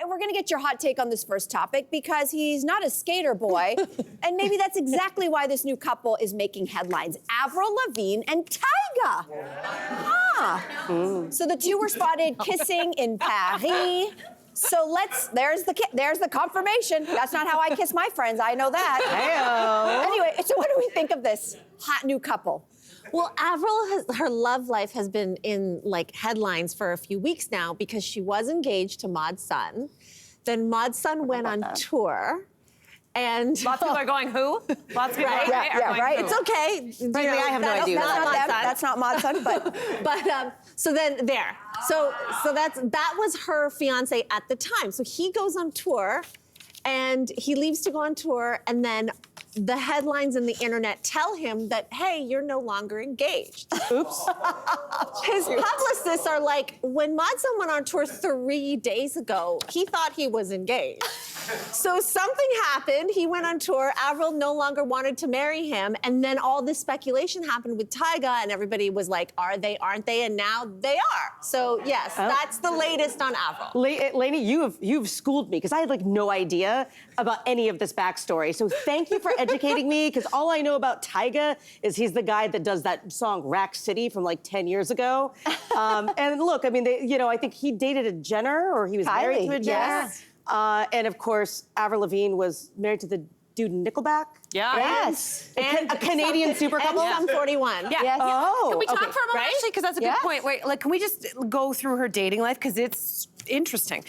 we're going to get your hot take on this first topic because he's not a skater boy. And maybe that's exactly why this new couple is making headlines. Avril Lavigne and Tyga. So the two were spotted kissing in Paris. So there's the confirmation. That's not how I kiss my friends. I know that. Hey-o. Anyway, so what do we think of this hot new couple? Well, Avril, her love life has been in headlines for a few weeks now because she was engaged to Mod Sun. Then Mod Sun went on tour. And lots of people are going, who? Lots of people right? are Right. It's okay. Frankly, I have no idea. That's not Mod Sun, but so then there. So that was her fiance at the time. So he goes on tour, and he leaves to go on tour, and then the headlines in the internet tell him that, hey, you're no longer engaged. Oops. His publicists are like, when Mod Sun went on tour 3 days ago, he thought he was engaged. So something happened. He went on tour. Avril no longer wanted to marry him. And then all this speculation happened with Tyga, and everybody was like, are they, aren't they? And now they are. So yes, that's the latest on Avril. Lainey, you've schooled me because I had no idea about any of this backstory. So thank you for educating me, because all I know about Tyga is he's the guy that does that song Rack City from 10 years ago. And look, I mean, I think he dated a Jenner, or he was married to a Jenner. Yes. And of course, Avril Lavigne was married to the dude in Nickelback. Yeah. yes. A Canadian super couple. And Sum 41. Yeah. Yes. Oh, Can we talk okay. for a moment, actually? Because that's a good Yes. point. Wait, can we just go through her dating life? Because it's interesting.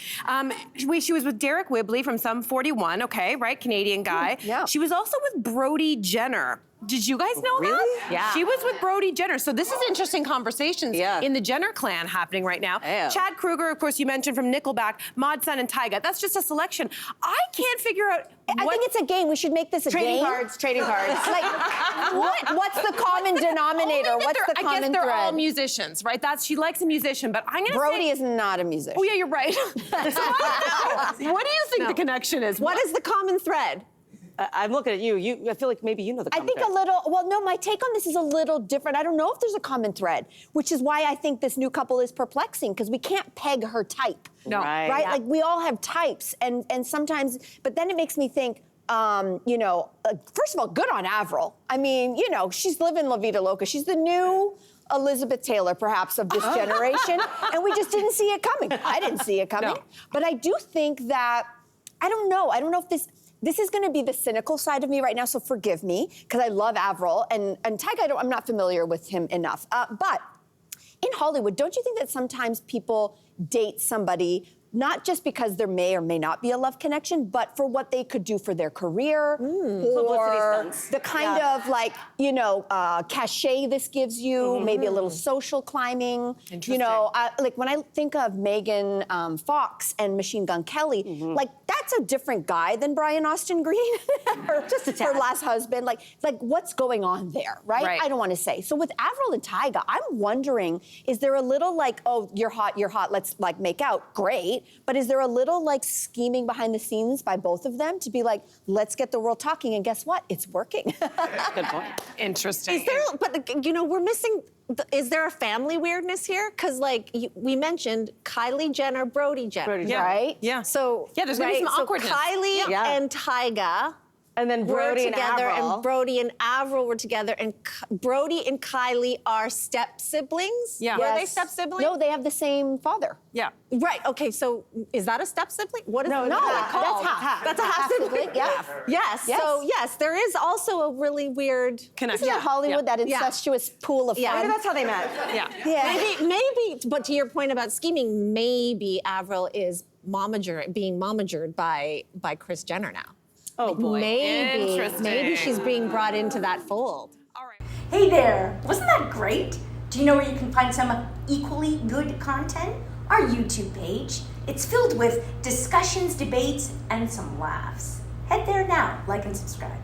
She was with Derek Whibley from Sum 41, okay, right? Canadian guy. Yeah. She was also with Brody Jenner. Did you guys know Really? that? Yeah. She was with Brody Jenner. So this is interesting conversations in the Jenner clan happening right now. Yeah. Chad Kroeger, of course, you mentioned from Nickelback, Mod Sun and Tyga. That's just a selection. I can't figure out I think it's a game. We should make this a Trading game. cards. What's the common denominator? Only that What's the I common guess they're all thread? musicians, right? She likes a musician, but I'm gonna Brody say... is not a musician. Oh yeah, you're right. So I don't know. What do you think the connection is? What is the common thread? I'm looking at you. I feel like maybe you know the I common think thread. my take on this is a little different. I don't know if there's a common thread, which is why I think this new couple is perplexing, because we can't peg her type. No. Right. Yeah. We all have types, and sometimes, but then it makes me think, first of all, good on Avril. I mean, she's living La Vida Loca. She's the new Elizabeth Taylor, perhaps, of this generation, and we just didn't see it coming. I didn't see it coming. No. But I do think that, I don't know if this is going to be the cynical side of me right now, so forgive me, because I love Avril, and Tyga, I'm not familiar with him enough. But in Hollywood, don't you think that sometimes people date somebody not just because there may or may not be a love connection, but for what they could do for their career, or the kind of cachet this gives you, maybe a little social climbing. Interesting. When I think of Megan Fox and Machine Gun Kelly, that's a different guy than Brian Austin Green, her last husband. What's going on there, right? I don't want to say. So with Avril and Tyga, I'm wondering, is there a little oh, you're hot, let's make out, great. But is there a little scheming behind the scenes by both of them to be let's get the world talking, and guess what? It's working. Good point. Interesting. Is there, we're missing, is there a family weirdness here? Because we mentioned Kylie Jenner, Brody Jenner. Yeah. Right? Yeah. So there's gonna be some awkwardness. So Kylie Yeah. and Tyga And then Brody were together, and Avril. and Brody and Avril were together, and Brody and Kylie are step siblings. Yeah. Were they Yes. step siblings? No, they have the same father. Yeah. Right. Okay. So is that a step sibling? What is No, what no, is that that's called? half. That's a half sibling. Yeah. Yes. Yes. So yes, there is also a really weird Connection. Isn't it Hollywood, that Yeah. incestuous pool of Yeah. friends? Maybe that's how they met. Yeah. Yeah. Maybe. But to your point about scheming, maybe Avril is being momagered by Kris Jenner now. Oh, boy. Interesting. Maybe she's being brought into that fold. All right. Hey there! Wasn't that great? Do you know where you can find some equally good content? Our YouTube page. It's filled with discussions, debates, and some laughs. Head there now, like and subscribe.